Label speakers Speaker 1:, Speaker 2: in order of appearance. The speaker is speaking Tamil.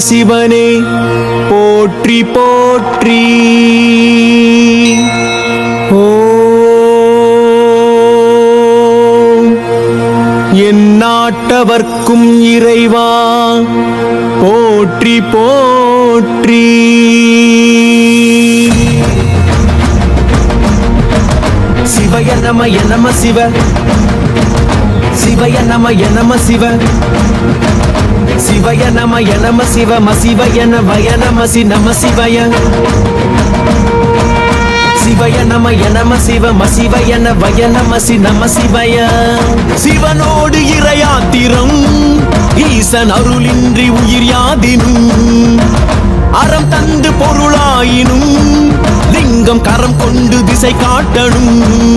Speaker 1: சிவனே போற்றி போற்றி. ஓம் எந்நாட்டவர்க்கும் இறைவா போற்றி போற்றி. சிவய நமய நம சிவ, சிவய நமய நம சிவ, சிவய நமய நம சிவ, மசிவய நமய நம சி நம சிவய. சிவய நமய நம சிவ, மசிவய நமய நம சி நம சிவய. சிவனோடு இறையாத்திரம் ஈசன் அருளின்றி உயிர் யாதினும், அறம் தந்து பொருளாயினும் லிங்கம் கரம் கொண்டு திசை காட்டணும்.